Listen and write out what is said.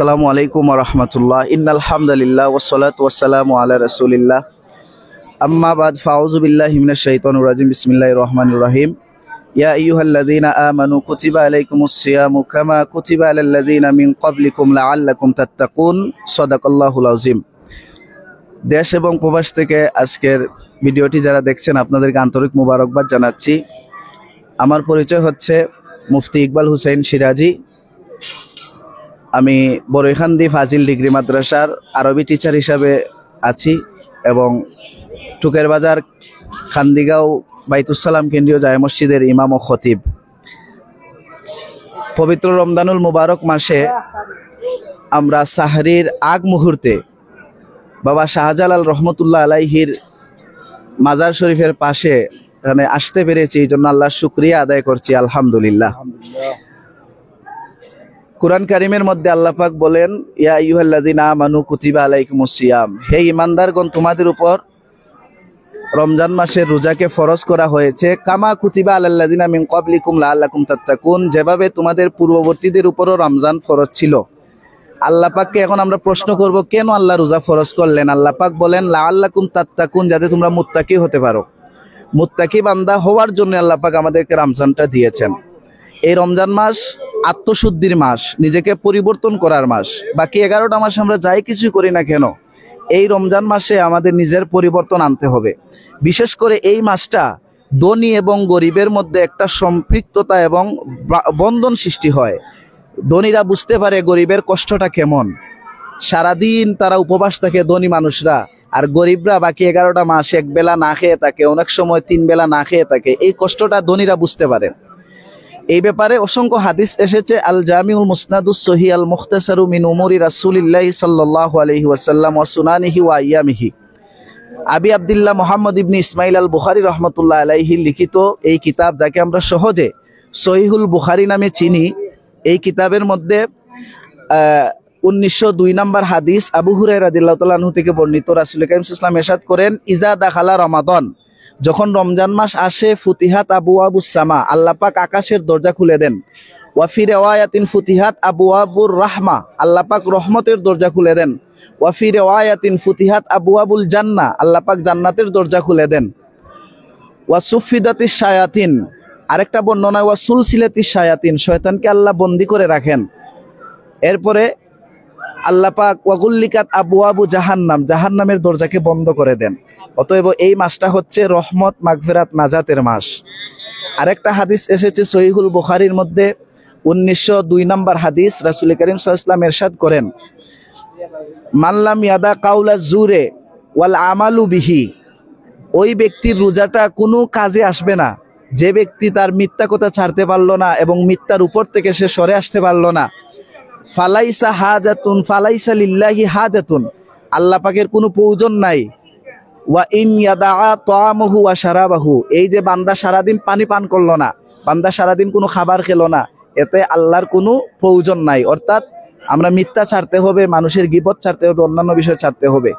আসসালামু আলাইকুম ওয়া রাহমাতুল্লাহ। ইন্নাল হামদুলিল্লাহ ওয়াসসালাতু ওয়াসসালামু আলা রাসূলিল্লাহ। আম্মা বাদ, ফাউযু বিল্লাহি মিনাশ শাইতানির রাজিম। বিসমিল্লাহির রহমানির রহিম। ইয়া আইয়ুহাল্লাযীনা আমানু কুতিবা আলাইকুমুস সিয়ামু কামা কুতিবা আলাল্লাযীনা মিন ক্বাবলিকুম লাআল্লাকুম তাত্তাকুন। সাদাকাল্লাহুল আযীম। দেশ এবং প্রবাস থেকে আজকের ভিডিওটি যারা দেখছেন আপনাদেরকে আন্তরিক মোবারকবাদ জানাচ্ছি। আমার পরিচয় হচ্ছে মুফতি ইকবাল হুসাইন সিরাজি। আমি বড়ইখান্দি ফাজিল ডিগ্রি মাদ্রাসার আরবি টিচার হিসাবে আছি এবং টুকের বাজার খান্দিগাঁও বাইতুসালাম কেন্দ্রীয় জামে মসজিদের ইমাম ও খতিব। পবিত্র রমজানুল মুবারক মাসে আমরা সাহরির আগ মুহূর্তে বাবা শাহজালাল রহমতুল্লাহ আলাইহির মাজার শরীফের পাশে এখানে আসতে পেরেছি, এই জন্য আল্লাহর শুকরিয়া আদায় করছি, আলহামদুলিল্লাহ। কুরআন কারীমের মধ্যে আল্লাহ পাক বলেন, ইয়া আইয়ুহাল্লাযীনা আমানু কুতিবা আলাইকুমুস সিয়াম, হে ঈমানদারগণ তোমাদের উপর রমজান মাসের রোজাকে ফরজ করা হয়েছে, কামা কুতিবা আলাল্লাযীনা মিন ক্বাবলিকুম লাআল্লাকুম তাত্তাকুন, যেভাবে তোমাদের পূর্ববর্তীদের উপরও রমজান ফরজ ছিল। আল্লাহ পাককে এখন আমরা প্রশ্ন করব, কেন আল্লাহ রোজা ফরজ করলেন? আল্লাহ পাক বলেন লাআল্লাকুম তাত্তাকুন, যাতে তোমরা মুত্তাকি হতে পারো। মুত্তাকি বান্দা হওয়ার জন্য আল্লাহ পাক আমাদেরকে রমজানটা দিয়েছেন। এই রমজান মাস আত্মশুদ্ধির মাস, নিজেকে পরিবর্তন করার মাস। বাকি 11টা মাস আমরা যাই কিছু করি না কেন, এই রমজান মাসে আমাদের নিজের পরিবর্তন আনতে হবে। বিশেষ করে এই মাসটা ধনী এবং গরিবের মধ্যে একটা সম্পৃক্ততা এবং বন্ধন সৃষ্টি হয়। ধনীরা বুঝতে পারে গরিবের কষ্টটা কেমন, সারাদিন তারা উপবাস থাকে ধনী মানুষরা, আর গরিবরা বাকি 11টা মাস এক বেলা না খেয়ে থাকে, অনেক সময় 3 বেলা না খেয়ে থাকে। এই কষ্টটা ধনীরা বুঝতে পারে। এই ব্যাপারে অসংখ্য হাদিস এসেছে। আল জামিউল মুসনাদুস সহিহ আল মুখতাসারু মিন উমুরি রাসূলিল্লাহি সাল্লাল্লাহু আলাইহি ওয়াসাল্লাম ওয়া সুনানিহি ওয়া আইয়ামিহি। আবি আব্দুল্লাহ মুহাম্মদ ইবনে ইসমাইল আল বুখারী রাহমাতুল্লাহ আলাইহি লিখিত এই কিতাব, যাকে আমরা সহজে সহিহুল বুখারী নামে চিনি, এই কিতাবের মধ্যে 1902 নম্বর হাদিস আবু হুরায়রা রাদিয়াল্লাহু তাআলা আনহু থেকে বর্ণিত। রাসূল কারীম সাল্লাল্লাহু আলাইহি ওয়াসাল্লাম ইরশাদ করেন, ইজা দাখালা রমাদান, যখন রমজান মাস আসে, ফুতিহাত আবওয়াবুস সামা, আল্লাহ পাক আকাশের দরজা খুলে দেন। ওয়া ফি রিওয়ায়াতিন ফুতিহাত আবওয়াবুর রাহমা, আল্লাহ পাক রহমতের দরজা খুলে দেন। ওয়া ফি রিওয়ায়াতিন ফুতিহাত আবওয়াবুল জান্নাহ, আল্লাহ পাক জান্নাতের দরজা খুলে দেন। ওয়া সুফিদাতিশ শায়াতিন, আরেকটা বর্ণনায় ওয়া সুলসিলাতিশ শায়াতিন, শয়তানকে আল্লাহ বন্দী করে রাখেন। এরপরে আল্লাহ পাক ওয়া গুল্লিকাত আবওয়াবু জাহান্নাম, জাহান্নামের দরজাকে বন্ধ করে দেন। অতএব এই মাসটা হচ্ছে রহমত, মাগফিরাত, নাজাতের মাস। আরেকটা হাদিস এসেছে সহিহুল বুখারীর মধ্যে 1902 নম্বর হাদিস। রাসূল কারীম সাল্লাল্লাহু আলাইহি ওয়াসাল্লাম ইরশাদ করেন, মাল্লাম ইয়াদা কাউলা জুরে ওয়াল আমালু বিহি, ওই ব্যক্তির রোজাটা কোনো কাজে আসবে না যে ব্যক্তি তার মিথ্যা কথা ছাড়তে পারলো না এবং মিথ্যার উপর থেকে সে সরে আসতে পারলো না। ফালাইসা হাজাতুন ফালাইসা লিল্লাহি হাজাতুন, আল্লাহ পাকের কোনো প্রয়োজন নাই। ওয়া ইন ইয়াদা তাআমাহু ওয়া শারাবাহু, এই যে বান্দা সারাদিন পানি পান করলো না, বান্দা সারাদিন কোনো খাবার খেলো না, এতে আল্লাহর কোনো প্রয়োজন নাই। অর্থাৎ আমরা মিথ্যা ছাড়তে হবে, মানুষের গীবত ছাড়তে হবে, অন্যান্য বিষয় ছাড়তে হবে।